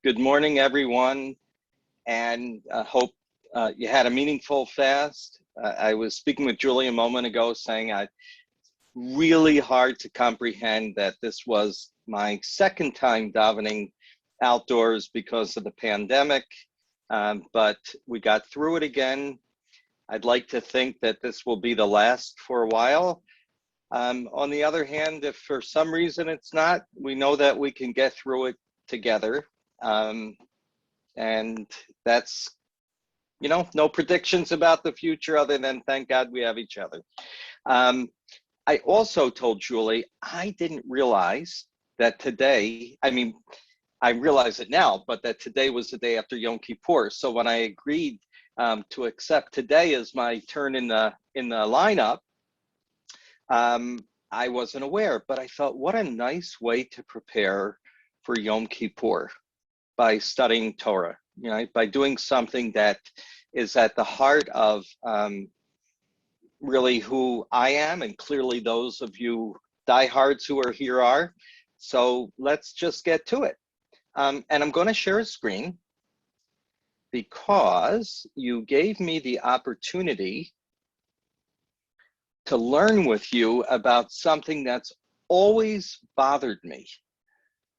Good morning, everyone, and hope you had a meaningful fast. I was speaking with Julie a moment ago saying really hard to comprehend that this was my second time davening outdoors because of the pandemic, but we got through it again. I'd like to think that this will be the last for a while. On the other hand, if for some reason it's not, we know that we can get through it together. And that's, no predictions about the future other than thank God we have each other. I also told Julie, I didn't realize that today, I realize it now, but that today was the day after Yom Kippur. So when I agreed to accept today as my turn in the lineup, I wasn't aware, but I thought, what a nice way to prepare for Yom Kippur by studying Torah, by doing something that is at the heart of really who I am, and clearly those of you diehards who are here are. So let's just get to it. And I'm going to share a screen because you gave me the opportunity to learn with you about something that's always bothered me.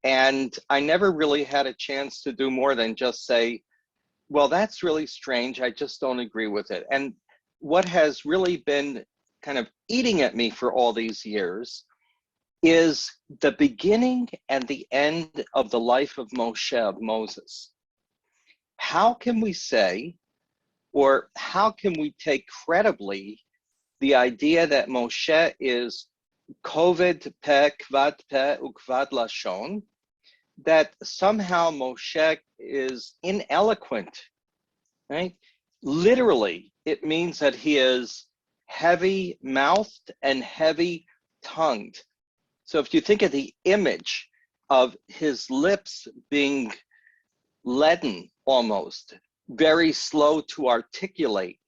And I never really had a chance to do more than just say, well, that's really strange. I just don't agree with it. And what has really been kind of eating at me for all these years is the beginning and the end of the life of Moshe, of Moses. How can we say, or how can we take credibly the idea that Moshe is koved peh, kvad peh, ukvad lashon, that somehow Moshe is ineloquent, right? Literally, it means that he is heavy-mouthed and heavy-tongued. So if you think of the image of his lips being leaden almost, very slow to articulate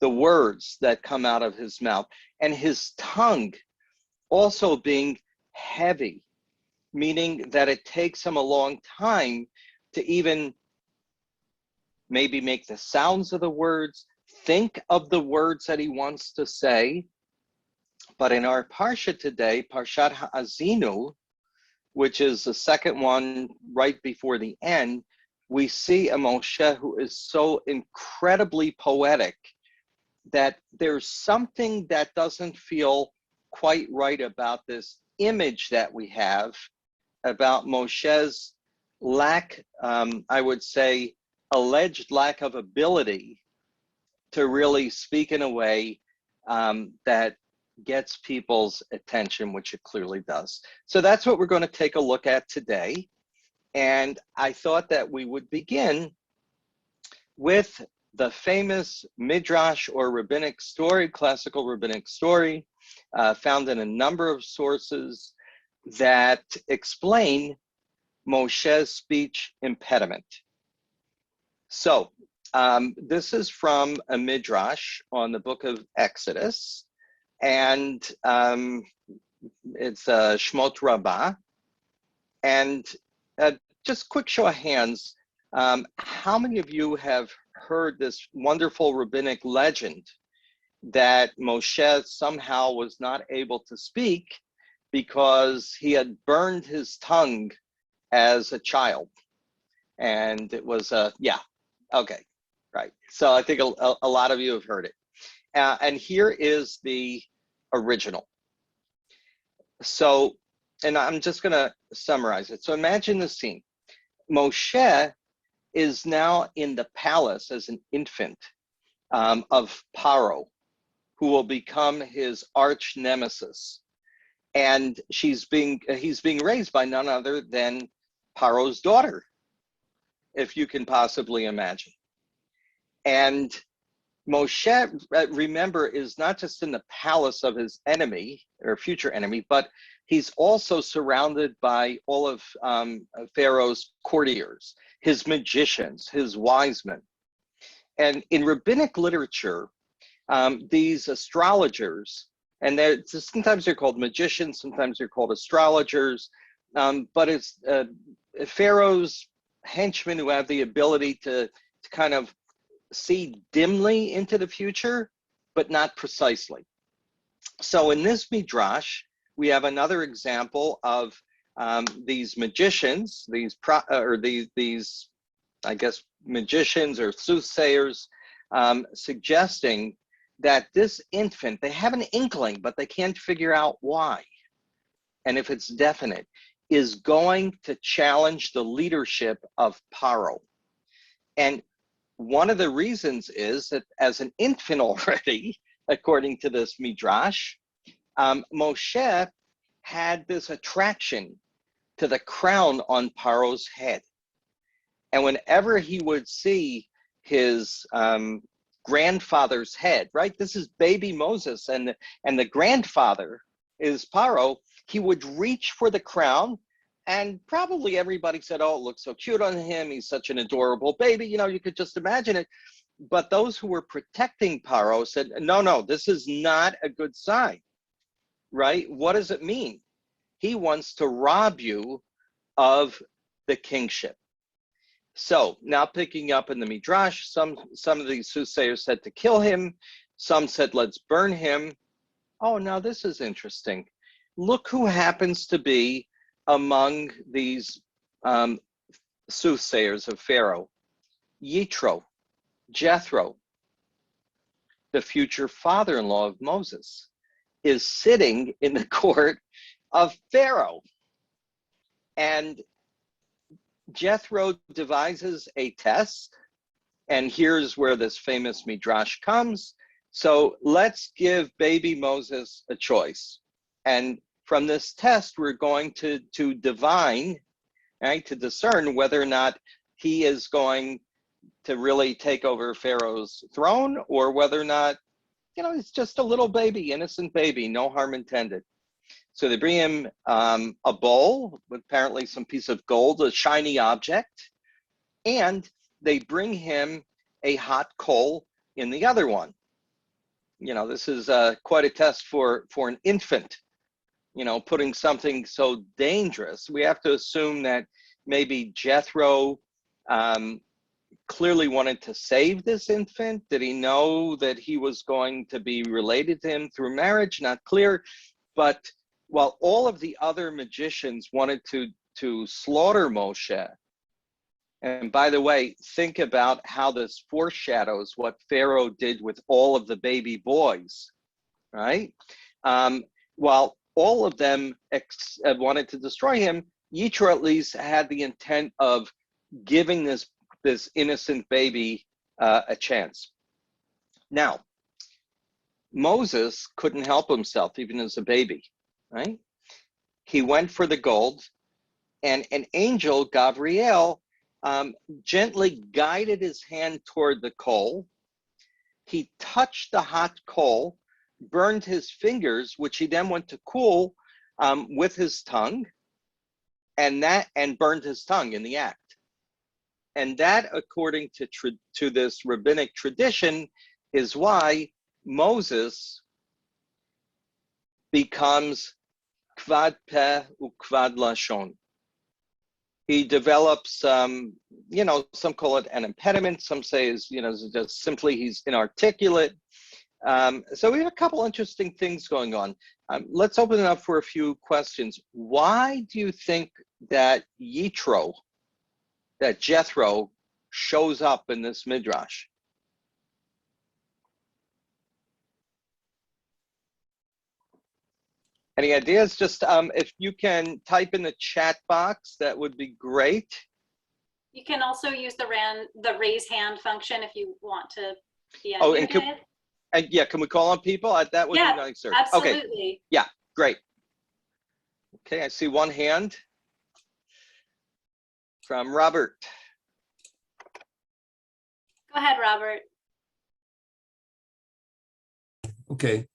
the words that come out of his mouth, and his tongue also being heavy, meaning that it takes him a long time to even maybe make the sounds of the words, think of the words that he wants to say. But in our Parsha today, Parashat Ha'azinu, which is the second one right before the end, we see a Moshe who is so incredibly poetic that there's something that doesn't feel quite right about this image that we have about Moshe's lack, I would say, alleged lack of ability to really speak in a way that gets people's attention, which it clearly does. So that's what we're going to take a look at today. And I thought that we would begin with the famous midrash or rabbinic story, classical rabbinic story, found in a number of sources that explain Moshe's speech impediment. So this is from a midrash on the book of Exodus, and it's Shmot Rabbah. And just quick show of hands, how many of you have heard this wonderful rabbinic legend that Moshe somehow was not able to speak because he had burned his tongue as a child? And it was, okay, right. So I think a lot of you have heard it. And here is the original. So, and I'm just going to summarize it. So imagine the scene. Moshe is now in the palace as an infant of Paro, who will become his arch nemesis. And he's being raised by none other than Paro's daughter, if you can possibly imagine. And Moshe, remember, is not just in the palace of his enemy or future enemy, but he's also surrounded by all of Pharaoh's courtiers, his magicians, his wise men. And in rabbinic literature, these astrologers, and sometimes they're called magicians, sometimes they're called astrologers, but it's Pharaoh's henchmen who have the ability to kind of see dimly into the future, but not precisely. So in this midrash, we have another example of these magicians, these I guess magicians or soothsayers, suggesting that this infant, they have an inkling, but they can't figure out why. And if it's definite, is going to challenge the leadership of Paro. And one of the reasons is that as an infant already, according to this midrash, Moshe had this attraction to the crown on Paro's head. And whenever he would see his grandfather's head, right? This is baby Moses, and the grandfather is Paro. He would reach for the crown, and probably everybody said, oh, it looks so cute on him. He's such an adorable baby. You know, you could just imagine it. But those who were protecting Paro said, no, this is not a good sign, right? What does it mean? He wants to rob you of the kingship. So now picking up in the Midrash, some of these soothsayers said to kill him. Some said, let's burn him. Oh, now this is interesting. Look who happens to be among these soothsayers of Pharaoh. Jethro, the future father-in-law of Moses, is sitting in the court of Pharaoh. And Jethro devises a test, and here's where this famous midrash comes. So let's give baby Moses a choice. And from this test, we're going to divine, right, to discern whether or not he is going to really take over Pharaoh's throne, or whether or not, you know, he's just a little baby, innocent baby, no harm intended. So they bring him a bowl with apparently some piece of gold, a shiny object, and they bring him a hot coal in the other one. You know, this is quite a test for an infant, you know, putting something so dangerous. We have to assume that maybe Jethro clearly wanted to save this infant. Did he know that he was going to be related to him through marriage? Not clear. But while all of the other magicians wanted to slaughter Moshe, and by the way, think about how this foreshadows what Pharaoh did with all of the baby boys, right? While all of them wanted to destroy him, Yitro at least had the intent of giving this innocent baby a chance. Now, Moses couldn't help himself even as a baby, right? He went for the gold, and an angel, Gabriel, gently guided his hand toward the coal. He touched the hot coal, burned his fingers, which he then went to cool with his tongue, and burned his tongue in the act. And that, according to this rabbinic tradition, is why Moses becomes kvad peh ukvad lashon. He develops, you know, some call it an impediment. Some say is, you know, just simply he's inarticulate. So we have a couple interesting things going on. Let's open it up for a few questions. Why do you think that Jethro shows up in this midrash? Any ideas? Just if you can type in the chat box, that would be great. You can also use the raise hand function if you want to be unmuted. Oh, and yeah, can we call on people? That would be nice, sir. Absolutely. Okay. Yeah, great. Okay, I see one hand from Robert. Go ahead, Robert. Okay,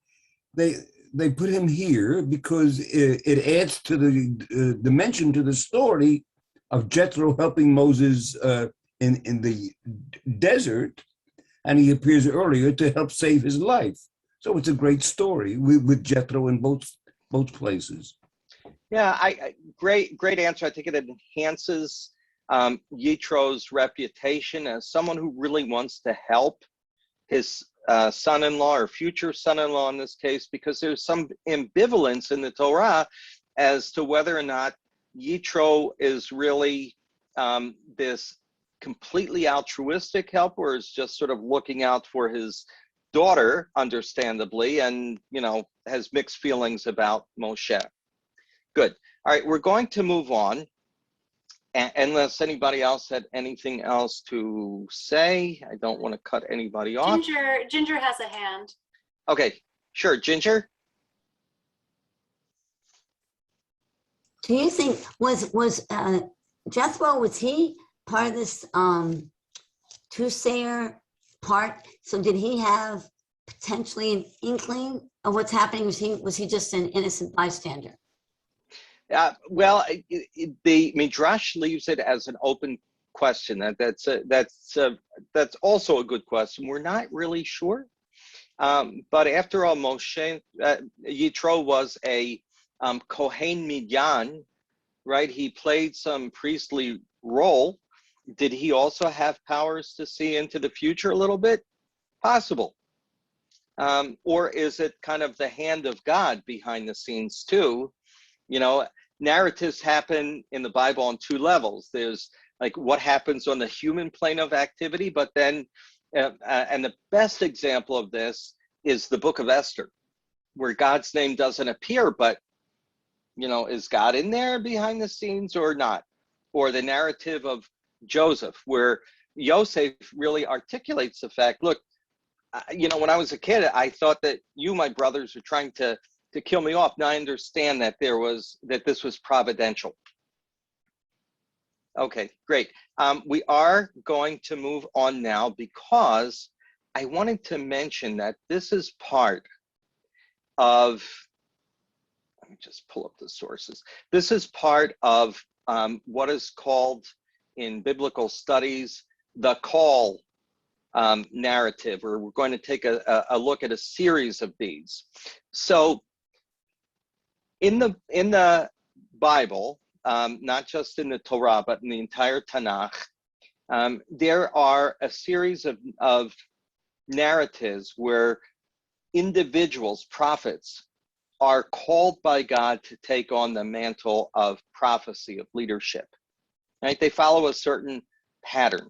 they put him here because it adds to the dimension to the story of Jethro helping Moses in the desert, and he appears earlier to help save his life. So it's a great story with Jethro in both places. Yeah, great answer. I think it enhances Yetro's reputation as someone who really wants to help his son-in-law or future son-in-law in this case, because there's some ambivalence in the Torah as to whether or not Yetro is really this completely altruistic help, or is just sort of looking out for his daughter, understandably, and has mixed feelings about Moshe. Good. All right, we're going to move on. Unless anybody else had anything else to say, I don't want to cut anybody off. Ginger has a hand. Okay, sure, Ginger. Do you think was Jethro, was he part of this Tusayer part? So did he have potentially an inkling of what's happening? Was he just an innocent bystander? Well, the Midrash leaves it as an open question. That's also a good question. We're not really sure. But after all, Yetro was a Kohen Midyan, right? He played some priestly role. Did he also have powers to see into the future a little bit? Possible. Or is it kind of the hand of God behind the scenes too? Narratives happen in the Bible on two levels. There's like what happens on the human plane of activity, but then, and the best example of this is the book of Esther, where God's name doesn't appear, but, is God in there behind the scenes or not? Or the narrative of Joseph, where Yosef really articulates the fact, look, when I was a kid, I thought that you, my brothers, are trying to kill me off. Now I understand that this was providential. Okay, great. We are going to move on now because I wanted to mention that this is part of, let me just pull up the sources. This is part of what is called in biblical studies, the call narrative, or we're going to take a look at a series of these. So in the Bible, not just in the Torah, but in the entire Tanakh, there are a series of narratives where individuals, prophets, are called by God to take on the mantle of prophecy, of leadership. Right? They follow a certain pattern.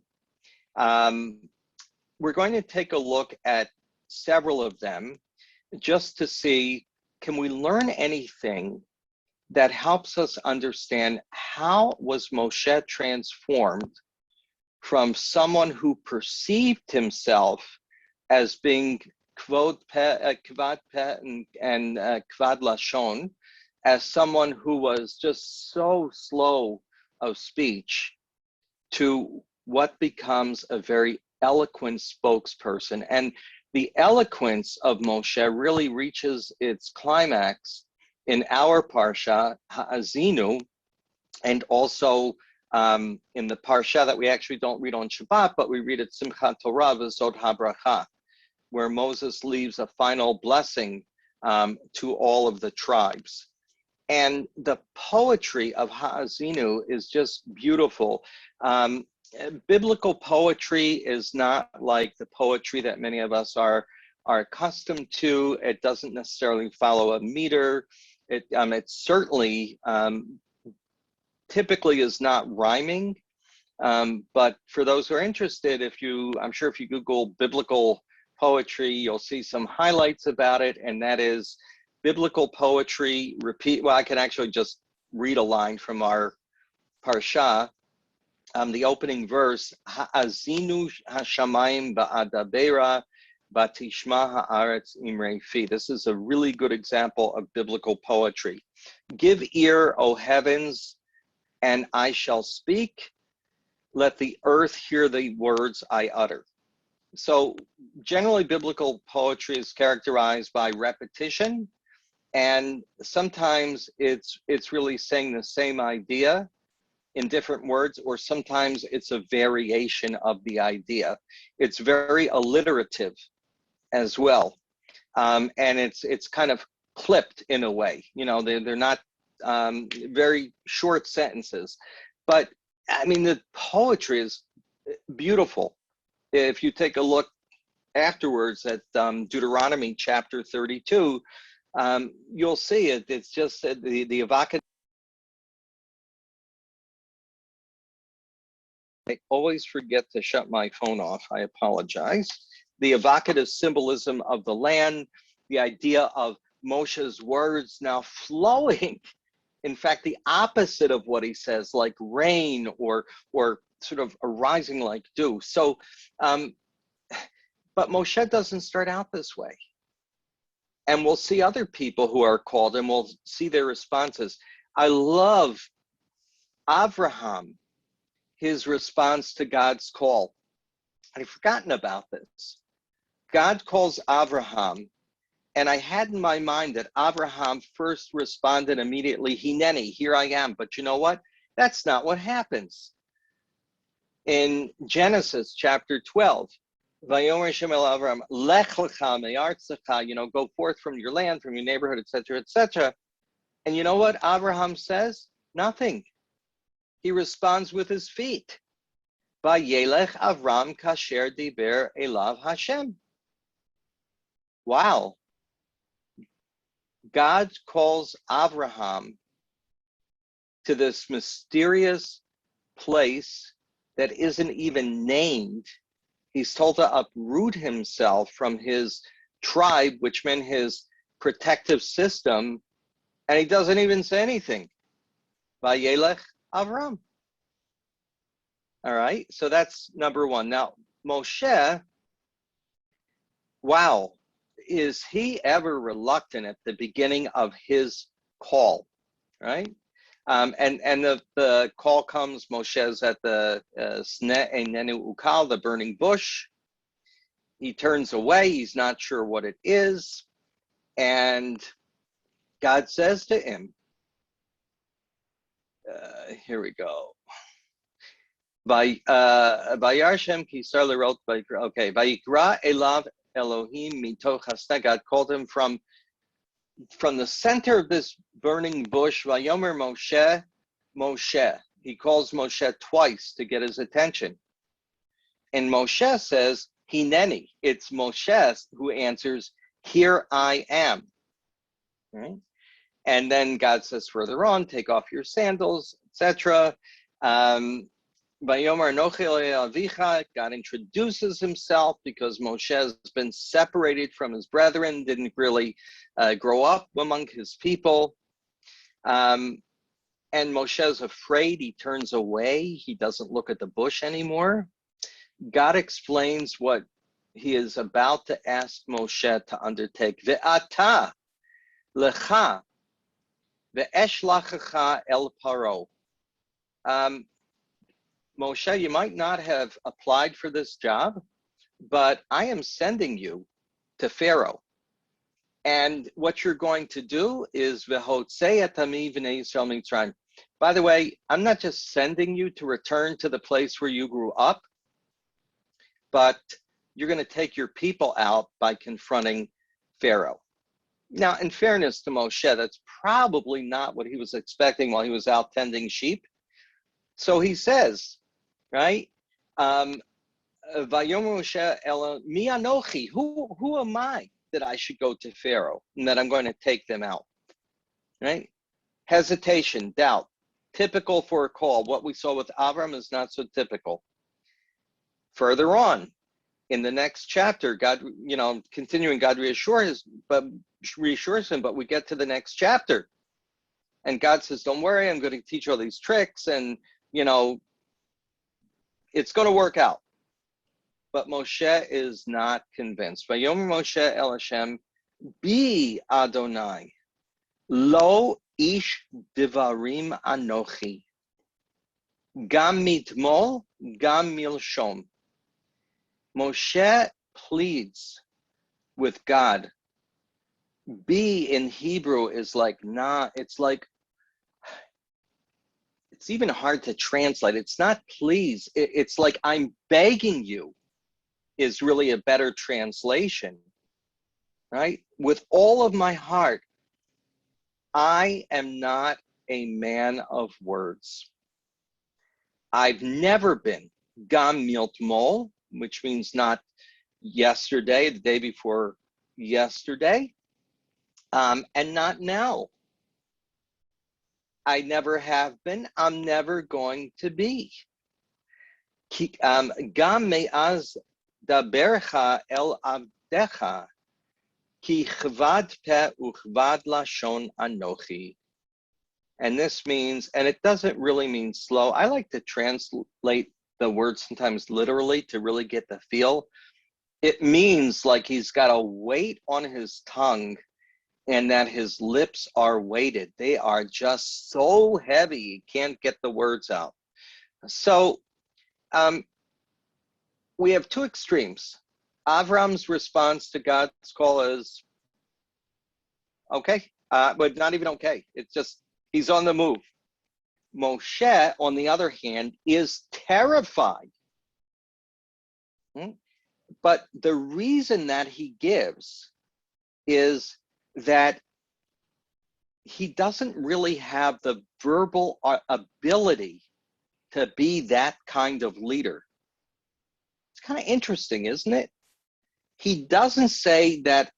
We're going to take a look at several of them just to see, can we learn anything that helps us understand how was Moshe transformed from someone who perceived himself as being kvad peh and kvad lashon, as someone who was just so slow of speech, to what becomes a very eloquent spokesperson. And the eloquence of Moshe really reaches its climax in our Parashat Ha'azinu, and also in the Parsha that we actually don't read on Shabbat, but we read at Simchat Torah v'Zod HaBracha, where Moses leaves a final blessing to all of the tribes. And the poetry of Ha'azinu is just beautiful. Biblical poetry is not like the poetry that many of us are accustomed to. It doesn't necessarily follow a meter. It certainly typically is not rhyming. But for those who are interested, I'm sure if you Google biblical poetry, you'll see some highlights about it, and that is biblical poetry. Well, I can actually just read a line from our Parsha. The opening verse, Ha'azinu hashamayim ba'adabera batishma ha'aretz imrei fi. This is a really good example of biblical poetry. Give ear, O heavens, and I shall speak. Let the earth hear the words I utter. So generally, biblical poetry is characterized by repetition, and sometimes it's really saying the same idea in different words, or sometimes it's a variation of the idea. It's very alliterative as well, and it's kind of clipped in a way. They're not very short sentences, but I mean, the poetry is beautiful. If you take a look afterwards at Deuteronomy chapter 32, you'll see it. It's just the evocative. I always forget to shut my phone off. I apologize. The evocative symbolism of the land, the idea of Moshe's words now flowing. In fact, the opposite of what he says, like rain or sort of arising like dew. So, but Moshe doesn't start out this way. And we'll see other people who are called and we'll see their responses. I love Avraham, his response to God's call. I'd forgotten about this. God calls Avraham, and I had in my mind that Avraham first responded immediately, Hineni, here I am. But you know what? That's not what happens. In Genesis chapter 12, Vayomer Shem el Avram, Lech lecha me'artzecha, go forth from your land, from your neighborhood, etc., etc. And you know what Avraham says? Nothing. He responds with his feet. Vayelech Avram kasher diber elav Hashem. Wow. God calls Avraham to this mysterious place that isn't even named. He's told to uproot himself from his tribe, which meant his protective system, and he doesn't even say anything. Vayelech Avram. All right, so that's number one. Now, Moshe, wow, is he ever reluctant at the beginning of his call, right? And the call comes, Moshe's at the Sneh Einenu Ukal, the burning bush. He turns away, he's not sure what it is. And God says to him, here we go. Vayarashem kisar lerot, okay, Vayikra elav Elohim mitoch hasneh. God called him from the center of this burning bush. Vayomer Moshe, Moshe. He calls Moshe twice to get his attention. And Moshe says, Hineni. It's Moshe who answers, here I am. Right? And then God says further on, take off your sandals, etc. Vayomer Anochi Avicha. God introduces himself because Moshe has been separated from his brethren, didn't really grow up among his people. And Moshe's afraid, he turns away, he doesn't look at the bush anymore. God explains what he is about to ask Moshe to undertake. Ve'ata lecha ve'eshlachecha el paro. Moshe, you might not have applied for this job, but I am sending you to Pharaoh. And what you're going to do is v'hotzei et ami v'nei Yisrael mitzrayim. By the way, I'm not just sending you to return to the place where you grew up, but you're going to take your people out by confronting Pharaoh. Now, in fairness to Moshe, that's probably not what he was expecting while he was out tending sheep. So he says, right? Vayomer Moshe ela mi anochi. Who am I that I should go to Pharaoh and that I'm going to take them out? Right? Hesitation, doubt, typical for a call. What we saw with Avram is not so typical. Further on, in the next chapter, God, continuing, God reassures him, but we get to the next chapter. And God says, don't worry, I'm going to teach you all these tricks and, it's going to work out. But Moshe is not convinced. Vayomer Moshe el Hashem, Bi Adonai, Lo ish divarim anochi, Gam mitmol, gam milshom. Moshe pleads with God. Be in Hebrew is like nah, it's even hard to translate. It's not please, it's like I'm begging you is really a better translation, right? With all of my heart, I am not a man of words. I've never been gam miltmol, which means not yesterday, the day before yesterday, and not now. I never have been. I'm never going to be. Gam me'az dabercha el avdecha ki chvad pe uchvad lashon anochi. And this means, and it doesn't really mean slow. I like to translate the word sometimes literally to really get the feel. It means like he's got a weight on his tongue and that his lips are weighted. They are just so heavy, he can't get the words out. So we have two extremes. Avram's response to God's call is, okay, but not even okay. It's just, he's on the move. Moshe, on the other hand, is terrified. But the reason that he gives is that he doesn't really have the verbal ability to be that kind of leader. It's kind of interesting, isn't it? He doesn't say that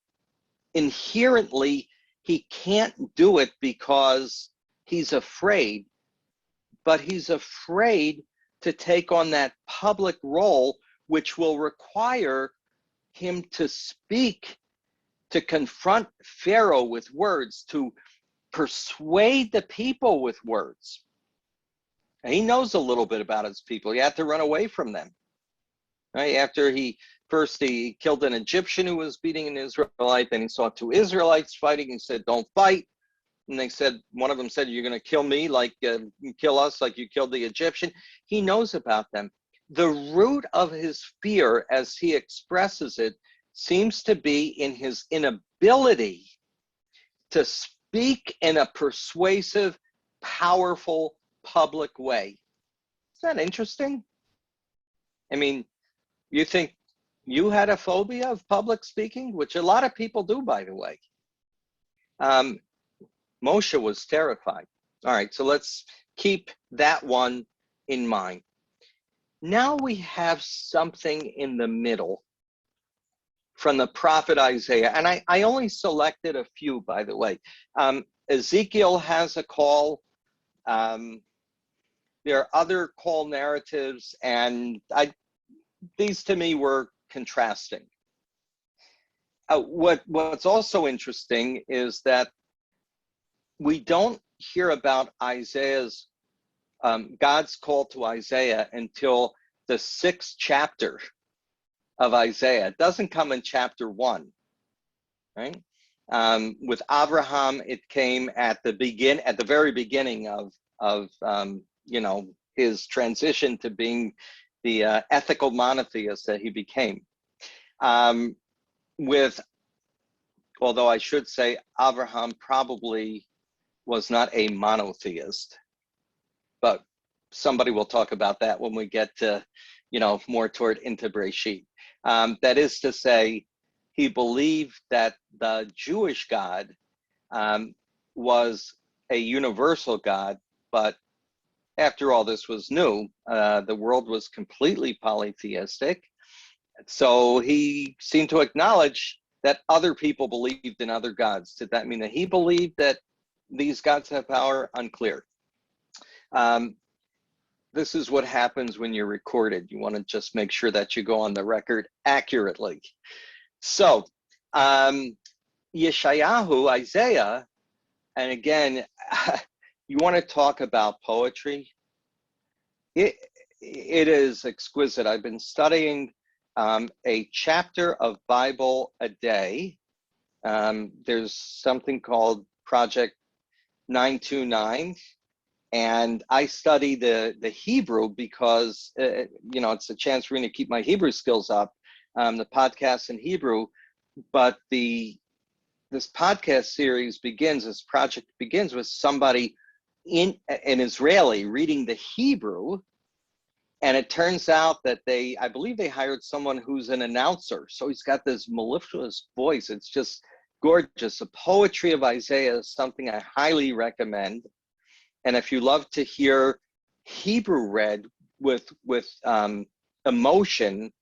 inherently he can't do it because he's afraid, but he's afraid to take on that public role, which will require him to speak, to confront Pharaoh with words, to persuade the people with words. And he knows a little bit about his people. He had to run away from them. Right? After he killed an Egyptian who was beating an Israelite, then he saw two Israelites fighting. He said, don't fight. And they said, one of them said, you're going to kill me, kill us like you killed the Egyptian. He knows about them. The root of his fear, as he expresses it, seems to be in his inability to speak in a persuasive, powerful, public way. Isn't that interesting? I mean, you think you had a phobia of public speaking, which a lot of people do, by the way. Moshe was terrified. All right, so let's keep that one in mind. Now we have something in the middle from the prophet Isaiah, and I only selected a few, by the way. Ezekiel has a call. There are other call narratives, and these to me were contrasting. What's also interesting is that we don't hear about Isaiah's, God's call to Isaiah until the 6th chapter of Isaiah. It doesn't come in chapter 1, right? With Abraham, it came at the very beginning of his transition to being the ethical monotheist that he became. Although I should say, Abraham probably was not a monotheist, but somebody will talk about that when we get to, more toward into Breshit. That is to say, he believed that the Jewish God was a universal God, but after all this was new, the world was completely polytheistic. So he seemed to acknowledge that other people believed in other gods. Did that mean that he believed that these gods have power? Unclear. This is what happens when you're recorded. You want to just make sure that you go on the record accurately. So, Yeshayahu, Isaiah, and again, you want to talk about poetry? It is exquisite. I've been studying a chapter of Bible a day. There's something called Project 929, and I study the Hebrew because it's a chance for me to keep my Hebrew skills up. The podcast in Hebrew, but this podcast series this project begins with somebody an Israeli reading the Hebrew, and it turns out that I believe they hired someone who's an announcer, so he's got this mellifluous voice. It's just gorgeous. The poetry of Isaiah is something I highly recommend. And if you love to hear Hebrew read emotion,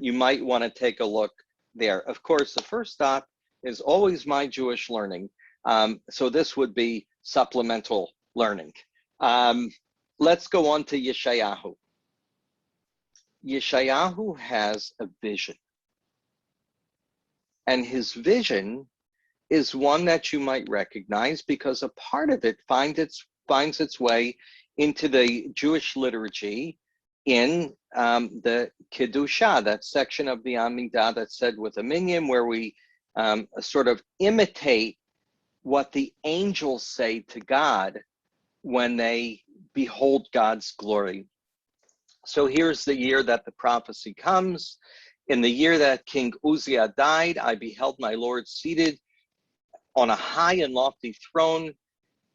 you might want to take a look there. Of course, the first stop is always my Jewish learning. So this would be supplemental learning. Let's go on to Yeshayahu. Yeshayahu has a vision. And his vision is one that you might recognize because a part of it finds its way into the Jewish liturgy in the Kiddusha, that section of the Amidah that's said with a minyan, where we sort of imitate what the angels say to God when they behold God's glory. So here's the year that the prophecy comes. In the year that King Uzziah died, I beheld my Lord seated on a high and lofty throne,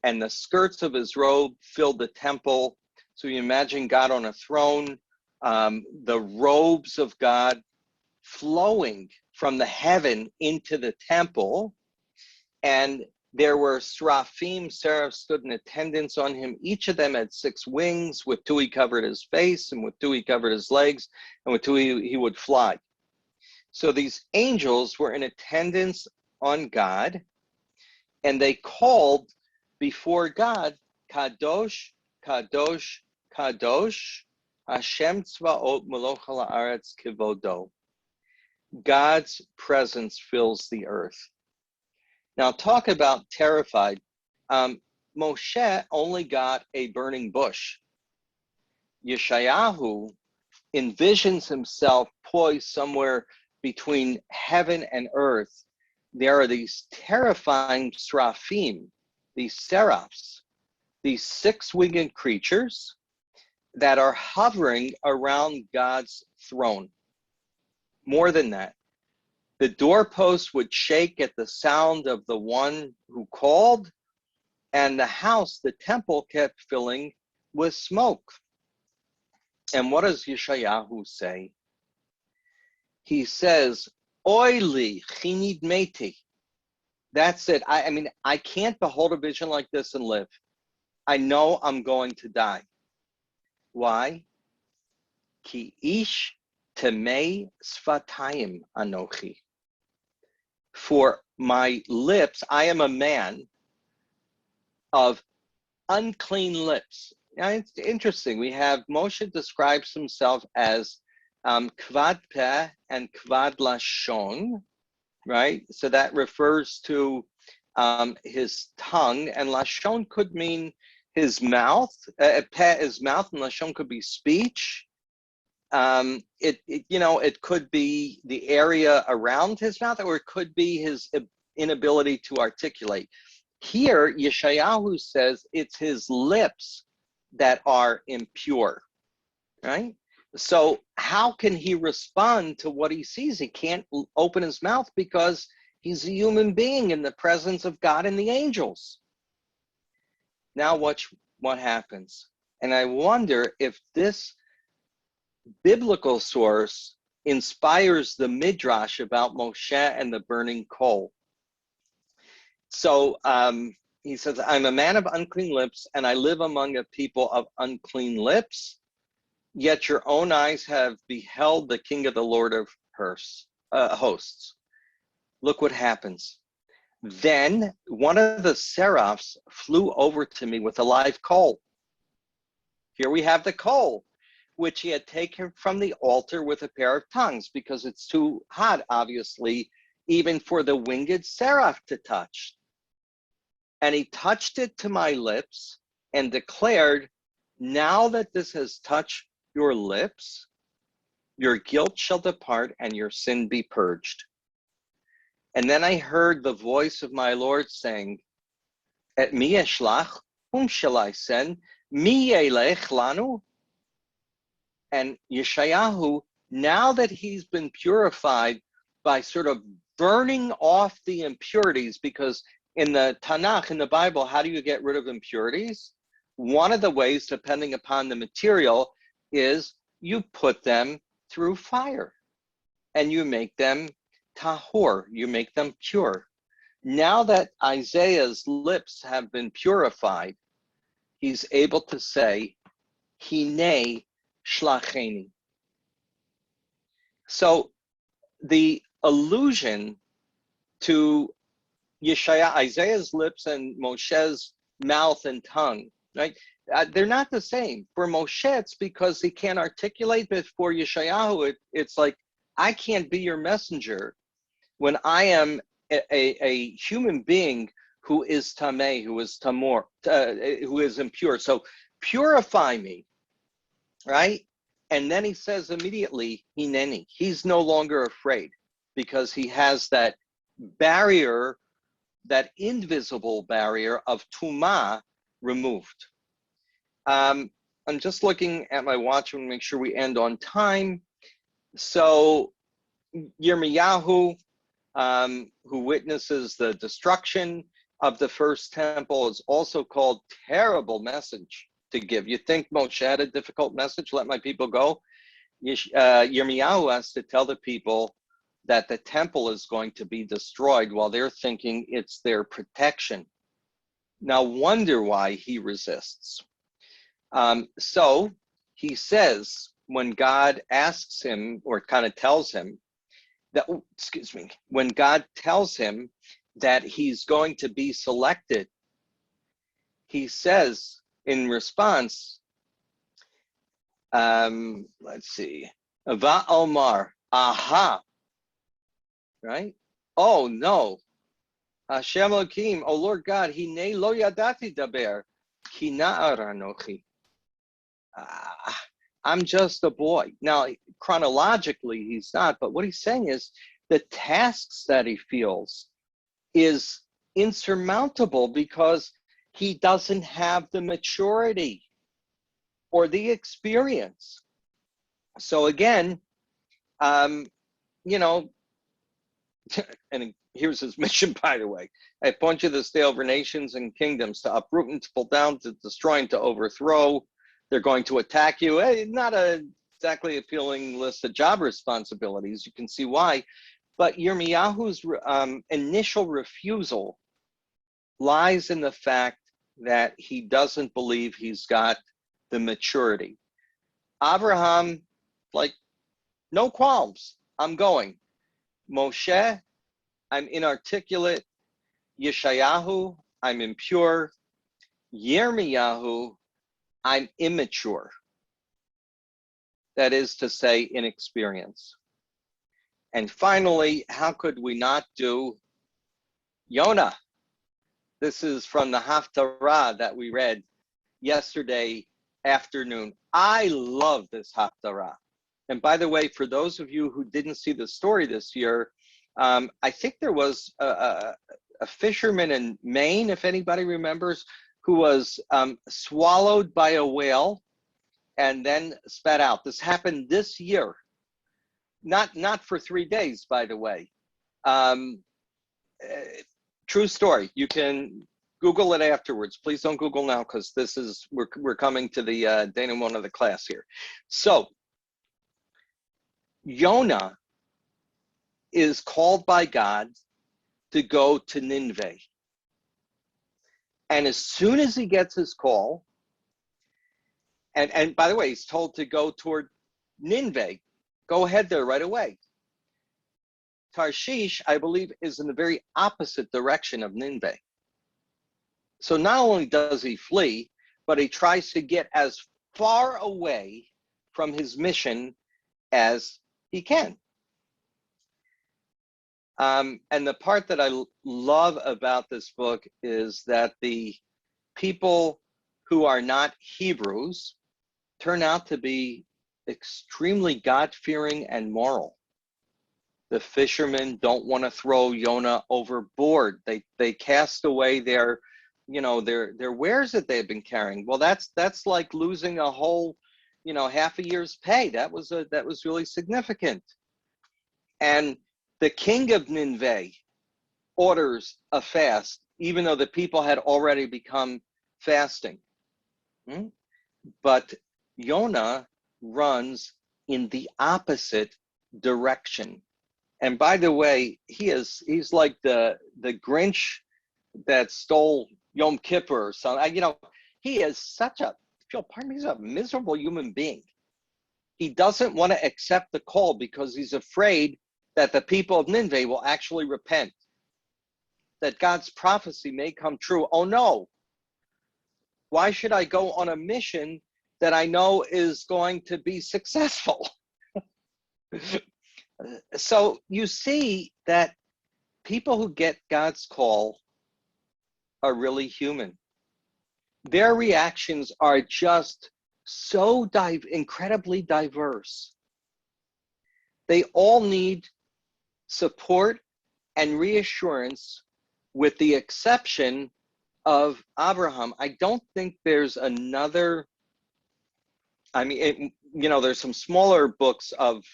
and the skirts of his robe filled the temple. So you imagine God on a throne, the robes of God flowing from the heaven into the temple. And there were seraphim, seraphs stood in attendance on him. Each of them had 6 wings. With 2 he covered his face, and with 2 he covered his legs, and with 2 he would fly. So these angels were in attendance on God, and they called before God, Kadosh, Kadosh, Kadosh, Hashem Tzvaot Melech Haaretz Kivodo. God's presence fills the earth. Now, talk about terrified. Moshe only got a burning bush. Yeshayahu envisions himself poised somewhere between heaven and earth. There are these terrifying seraphim, these seraphs, these 6-winged creatures that are hovering around God's throne. More than that, the doorpost would shake at the sound of the one who called, and the house, the temple, kept filling with smoke. And what does Yeshayahu say? He says, Oy li chinid meti. That's it. I mean, I can't behold a vision like this and live. I know I'm going to die. Why? Ki ish temei sfatayim anochi. For my lips, I am a man of unclean lips. Now, it's interesting. We have Moshe describes himself as kvad peh and kvad lashon, right? So that refers to his tongue, and lashon could mean his mouth. Peh is mouth, and lashon could be speech. It could be the area around his mouth, or it could be his inability to articulate. Here, Yeshayahu says it's his lips that are impure, right? So how can he respond to what he sees? He can't open his mouth because he's a human being in the presence of God and the angels. Now watch what happens. And I wonder if this biblical source inspires the midrash about Moshe and the burning coal. So he says, I'm a man of unclean lips, and I live among a people of unclean lips, yet your own eyes have beheld the King of the Lord of hosts. Look what happens. Then one of the seraphs flew over to me with a live coal. Here we have the coal, which he had taken from the altar with a pair of tongues, because it's too hot, obviously, even for the winged seraph to touch. And he touched it to my lips and declared, now that this has touched your lips, your guilt shall depart and your sin be purged. And then I heard the voice of my Lord saying, Et mi eshlach, whom shall I send? Mi yelech lanu? And Yeshayahu, now that he's been purified by sort of burning off the impurities, because in the Tanakh, in the Bible, how do you get rid of impurities? One of the ways, depending upon the material, is you put them through fire and you make them tahor, you make them pure. Now that Isaiah's lips have been purified, he's able to say, Hine shlacheni. So the allusion to Isaiah's lips and Moshe's mouth and tongue, right? They're not the same. For Moshe, it's because he can't articulate, but for Yeshayahu, it's like, I can't be your messenger when I am a human being who is tameh, who is tamor, who is impure. So purify me, right? And then he says immediately, hineni. He's no longer afraid because he has that barrier, that invisible barrier of tumah removed. I'm just looking at my watch and make sure we end on time. So Yirmiyahu, who witnesses the destruction of the first temple, is also called terrible message to give. You think Moshe had a difficult message, let my people go? Yirmiyahu has to tell the people that the temple is going to be destroyed while they're thinking it's their protection. Now wonder why he resists. So he says, when God asks him, or kind of tells him that, when God tells him that he's going to be selected, he says in response, let's see, Va Omar, aha, right? Oh no, Hashem Elohim, oh Lord God, hine lo yadati daber, ki na'ar anochi. I'm just a boy. Now, chronologically, he's not, but what he's saying is the tasks that he feels is insurmountable because he doesn't have the maturity or the experience. So again, you know, and here's his mission, by the way. I appoint you to stay over nations and kingdoms, to uproot and to pull down, to destroy and to overthrow. They're going to attack you. Not exactly appealing list of job responsibilities. You can see why. But Yirmiyahu's initial refusal lies in the fact that he doesn't believe he's got the maturity. Abraham, like, no qualms, I'm going. Moshe, I'm inarticulate. Yeshayahu, I'm impure. Yirmiyahu, I'm immature. That is to say, inexperienced. And finally, how could we not do Yonah? This is from the Haftarah that we read yesterday afternoon. I love this Haftarah. And by the way, for those of you who didn't see the story this year, I think there was a fisherman in Maine, if anybody remembers, who was swallowed by a whale and then spat out. This happened this year. Not for 3 days, by the way. True story. You can Google it afterwards. Please don't Google now, because this is we're coming to the denouement of the class here. So Yonah is called by God to go to Nineveh. And as soon as he gets his call, and by the way, he's told to go toward Nineveh. Go ahead there right away. Tarshish, I believe, is in the very opposite direction of Nineveh. So not only does he flee, but he tries to get as far away from his mission as he can. And the part that I love about this book is that the people who are not Hebrews turn out to be extremely God-fearing and moral. The fishermen don't want to throw Yonah overboard. They cast away their wares that they've been carrying. Well, that's like losing a whole, half a year's pay. That was really significant. And the king of Nineveh orders a fast, even though the people had already become fasting. But Yonah runs in the opposite direction. And by the way, he's like the Grinch that stole Yom Kippur or something. He is such a, he's a miserable human being. he doesn't want to accept the call because he's afraid that the people of Nineveh will actually repent, that God's prophecy may come true. Oh no, why should I go on a mission that I know is going to be successful? So you see that people who get God's call are really human. Their reactions are just so incredibly diverse. They all need support and reassurance, with the exception of Abraham. I don't think there's another, I mean, there's some smaller books of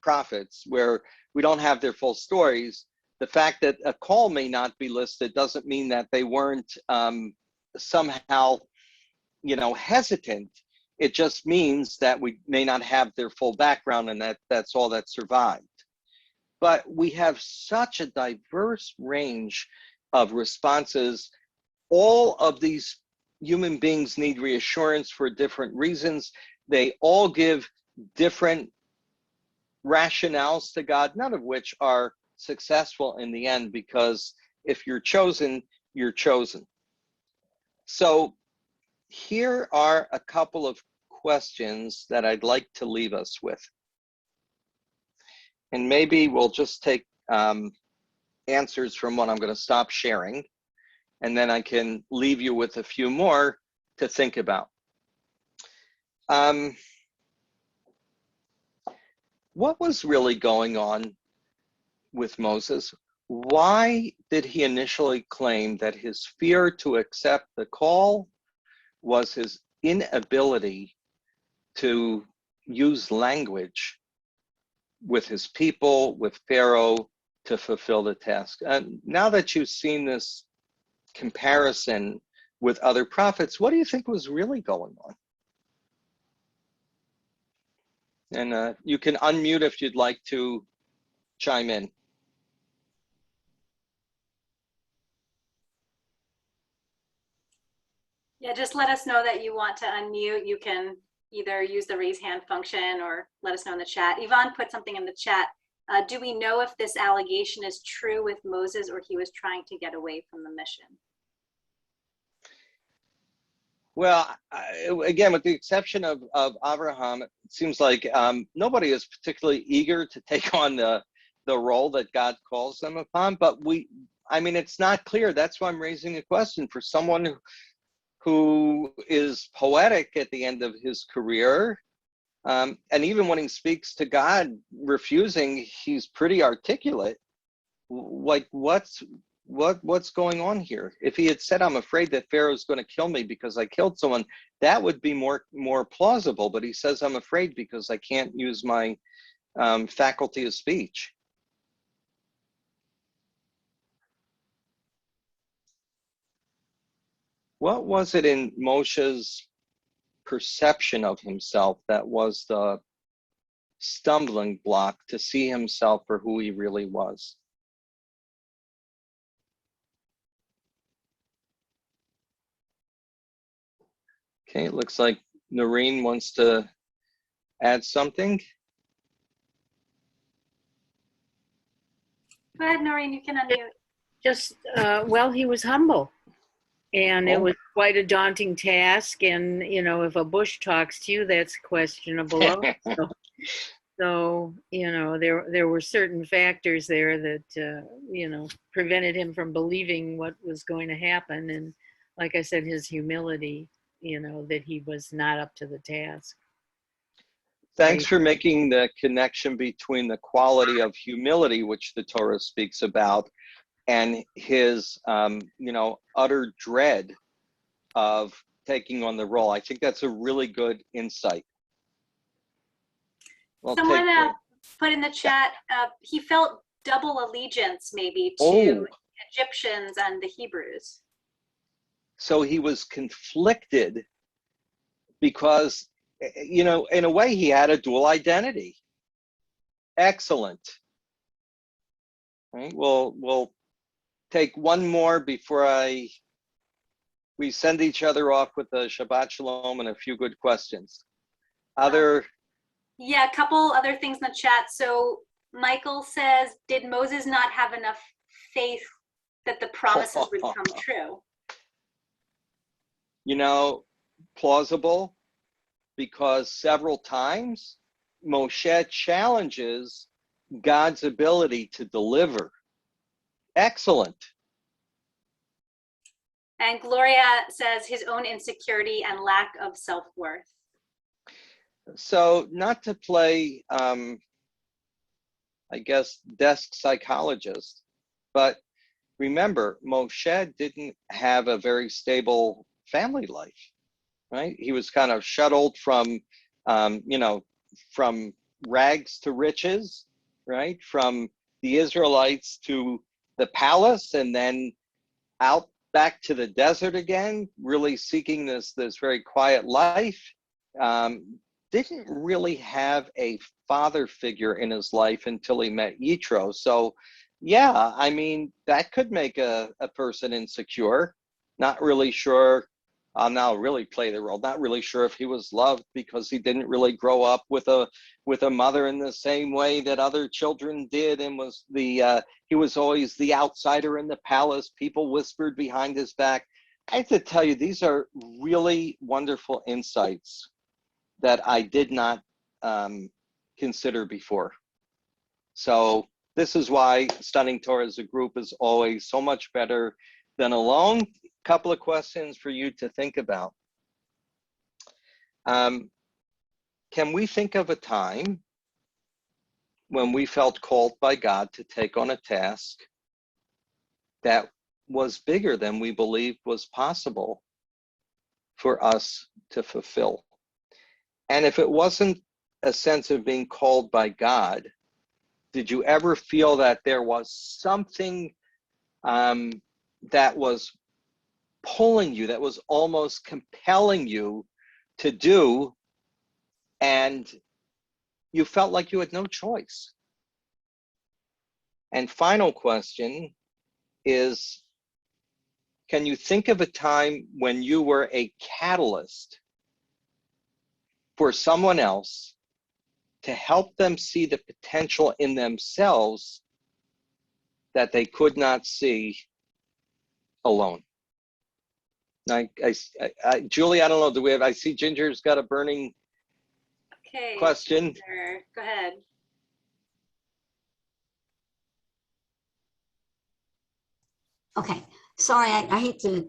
prophets where we don't have their full stories. The fact that a call may not be listed doesn't mean that they weren't somehow, hesitant. It just means that we may not have their full background, and that's all that survived. But we have such a diverse range of responses. All of these human beings need reassurance for different reasons. They all give different rationales to God, none of which are successful in the end, because if you're chosen, you're chosen. So here are a couple of questions that I'd like to leave us with. And maybe we'll just take answers from what I'm going to stop sharing, and then I can leave you with a few more to think about. What was really going on with Moses? Why did he initially claim that his fear to accept the call was his inability to use language with his people, with Pharaoh, to fulfill the task? And now that you've seen this comparison with other prophets, what do you think was really going on? And you can unmute if you'd like to chime in. Yeah, just let us know that you want to unmute. You can either use the raise hand function or let us know in the chat. Yvonne put something in the chat. Do we know if this allegation is true with Moses, or he was trying to get away from the mission? Well, again, with the exception of Abraham, it seems like nobody is particularly eager to take on the role that God calls them upon. But it's not clear. That's why I'm raising a question for someone who is poetic at the end of his career. And even when he speaks to God refusing, he's pretty articulate. Like, what's going on here? If he had said, I'm afraid that Pharaoh's going to kill me because I killed someone, that would be more plausible. But he says, I'm afraid because I can't use my faculty of speech. What was it in Moshe's perception of himself that was the stumbling block to see himself for who he really was? Okay, it looks like Noreen wants to add something. Go ahead, Noreen, you can unmute. Just, he was humble. And it was quite a daunting task. And, if a bush talks to you, that's questionable. So, there were certain factors there that, prevented him from believing what was going to happen. And like I said, his humility, that he was not up to the task. Thanks for making the connection between the quality of humility, which the Torah speaks about, and his, utter dread of taking on the role. I think that's a really good insight. Someone put in the chat, he felt double allegiance maybe to Egyptians and the Hebrews. So he was conflicted because, in a way he had a dual identity. Excellent. All right, we'll take one more before we send each other off with a Shabbat Shalom and a few good questions. Other Yeah, a couple other things in the chat. So Michael says, did Moses not have enough faith that the promises would come true? You know, plausible, because several times Moshe challenges God's ability to deliver. Excellent. And Gloria says his own insecurity and lack of self-worth. So not to play, I guess, desk psychologist, but remember, Moshe didn't have a very stable family life, right? He was kind of shuttled from, from rags to riches, right? From the Israelites to the palace, and then out back to the desert again, really seeking this very quiet life. Didn't really have a father figure in his life until he met Jethro. So yeah, I mean, that could make a person insecure. Not really sure. I'll now really play the role. Not really sure if he was loved because he didn't really grow up with a mother in the same way that other children did, and was he was always the outsider in the palace. People whispered behind his back. I have to tell you, these are really wonderful insights that I did not consider before. So this is why studying Torah as a group is always so much better than alone. Couple of questions for you to think about. Can we think of a time when we felt called by God to take on a task that was bigger than we believed was possible for us to fulfill? And if it wasn't a sense of being called by God, did you ever feel that there was something that was pulling you, that was almost compelling you to do, and you felt like you had no choice? And final question is, can you think of a time when you were a catalyst for someone else to help them see the potential in themselves that they could not see alone? Julie, I don't know, do we have, I see Ginger's got a burning question. Sure. Go ahead. Okay, sorry, I hate to,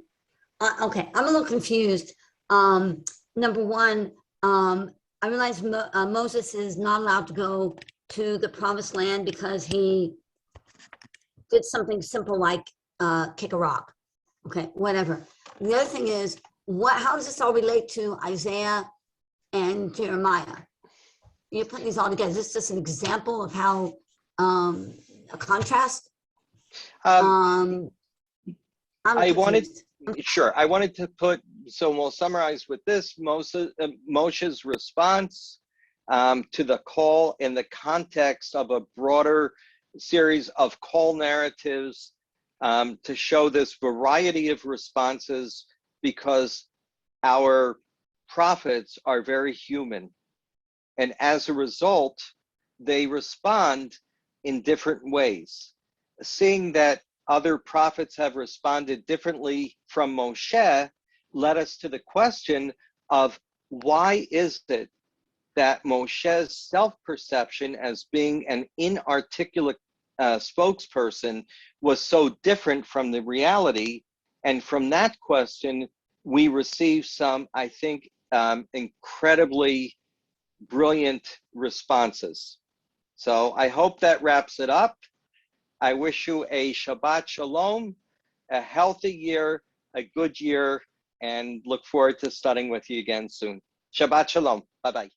okay, I'm a little confused. Number one, I realize Moses is not allowed to go to the promised land because he did something simple like kick a rock. Okay, whatever. The other thing is, how does this all relate to Isaiah and Jeremiah? You're putting these all together. Is this just an example of how a contrast? I wanted to put, so we'll summarize with this, Moshe's response to the call in the context of a broader series of call narratives to show this variety of responses, because our prophets are very human. And as a result, they respond in different ways. Seeing that other prophets have responded differently from Moshe led us to the question of, why is it that Moshe's self-perception as being an inarticulate spokesperson was so different from the reality? And from that question, we received some, I think, incredibly brilliant responses. So I hope that wraps it up. I wish you a Shabbat Shalom, a healthy year, a good year, and look forward to studying with you again soon. Shabbat Shalom. Bye-bye.